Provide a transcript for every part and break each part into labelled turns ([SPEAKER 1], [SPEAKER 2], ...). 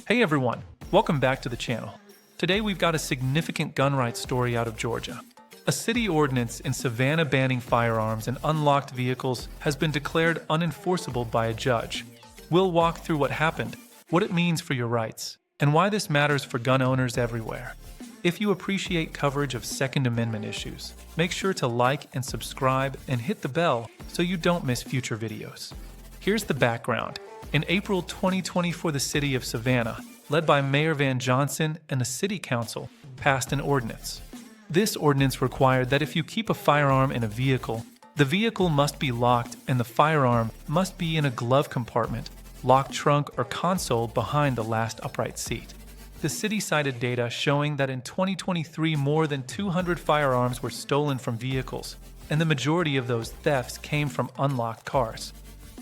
[SPEAKER 1] Hey everyone, welcome back to the channel. Today we've got a significant gun rights story out of Georgia. A city ordinance in Savannah banning firearms and unlocked vehicles has been declared unenforceable by a judge. We'll walk through what happened, what it means for your rights, and why this matters for gun owners everywhere. If you appreciate coverage of Second Amendment issues, make sure to like and subscribe and hit the bell so you don't miss future videos. Here's the background. In April 2024, the city of Savannah, led by Mayor Van Johnson and the city council, passed an ordinance. This ordinance required that if you keep a firearm in a vehicle, the vehicle must be locked and the firearm must be in a glove compartment, locked trunk, or console behind the last upright seat. The city cited data showing that in 2023 more than 200 firearms were stolen from vehicles, and the majority of those thefts came from unlocked cars.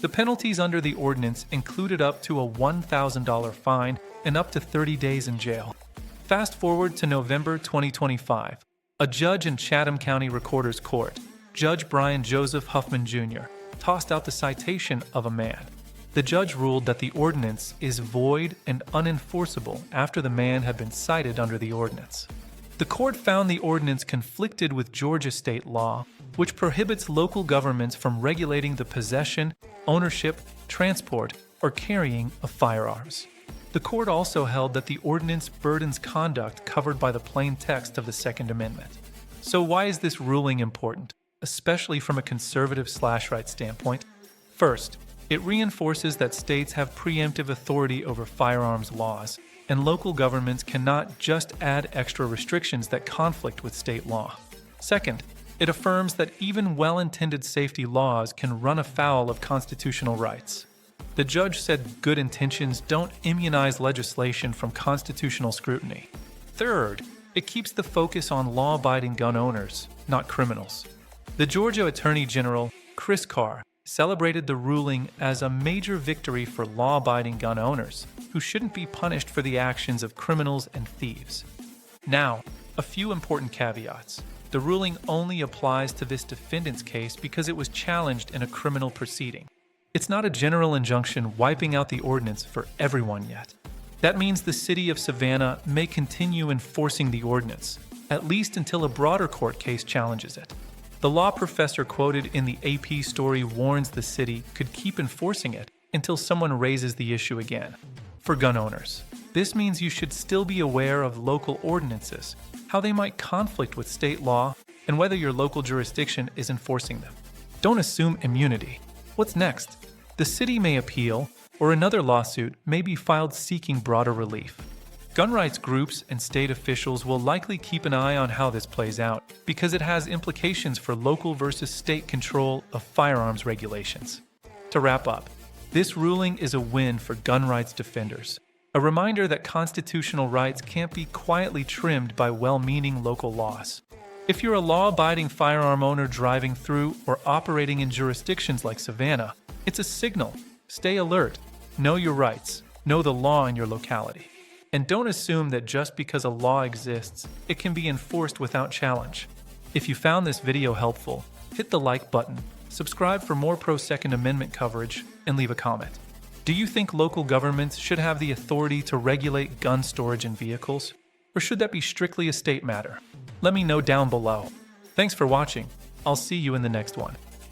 [SPEAKER 1] The penalties under the ordinance included up to a $1,000 fine and up to 30 days in jail. Fast forward to November 2025. A judge in Chatham County Recorder's Court, Judge Brian Joseph Huffman Jr., tossed out the citation of a man. The judge ruled that the ordinance is void and unenforceable after the man had been cited under the ordinance. The court found the ordinance conflicted with Georgia state law, which prohibits local governments from regulating the possession, ownership, transport, or carrying of firearms. The court also held that the ordinance burdens conduct covered by the plain text of the Second Amendment. So why is this ruling important, especially from a conservative/right standpoint? First, it reinforces that states have preemptive authority over firearms laws, and local governments cannot just add extra restrictions that conflict with state law. Second, it affirms that even well-intended safety laws can run afoul of constitutional rights. The judge said good intentions don't immunize legislation from constitutional scrutiny. Third, it keeps the focus on law-abiding gun owners, not criminals. The Georgia Attorney General, Chris Carr, celebrated the ruling as a major victory for law-abiding gun owners, who shouldn't be punished for the actions of criminals and thieves. Now, a few important caveats. The ruling only applies to this defendant's case because it was challenged in a criminal proceeding. It's not a general injunction wiping out the ordinance for everyone yet. That means the city of Savannah may continue enforcing the ordinance, at least until a broader court case challenges it. The law professor quoted in the AP story warns the city could keep enforcing it until someone raises the issue again. For gun owners, this means you should still be aware of local ordinances, how they might conflict with state law, and whether your local jurisdiction is enforcing them. Don't assume immunity. What's next? The city may appeal, or another lawsuit may be filed seeking broader relief. Gun rights groups and state officials will likely keep an eye on how this plays out because it has implications for local versus state control of firearms regulations. To wrap up, this ruling is a win for gun rights defenders. A reminder that constitutional rights can't be quietly trimmed by well-meaning local laws. If you're a law-abiding firearm owner driving through or operating in jurisdictions like Savannah, it's a signal. Stay alert. Know your rights. Know the law in your locality. And don't assume that just because a law exists, it can be enforced without challenge. If you found this video helpful, hit the like button, subscribe for more pro-Second Amendment coverage, and leave a comment. Do you think local governments should have the authority to regulate gun storage in vehicles? Or should that be strictly a state matter? Let me know down below. Thanks for watching. I'll see you in the next one.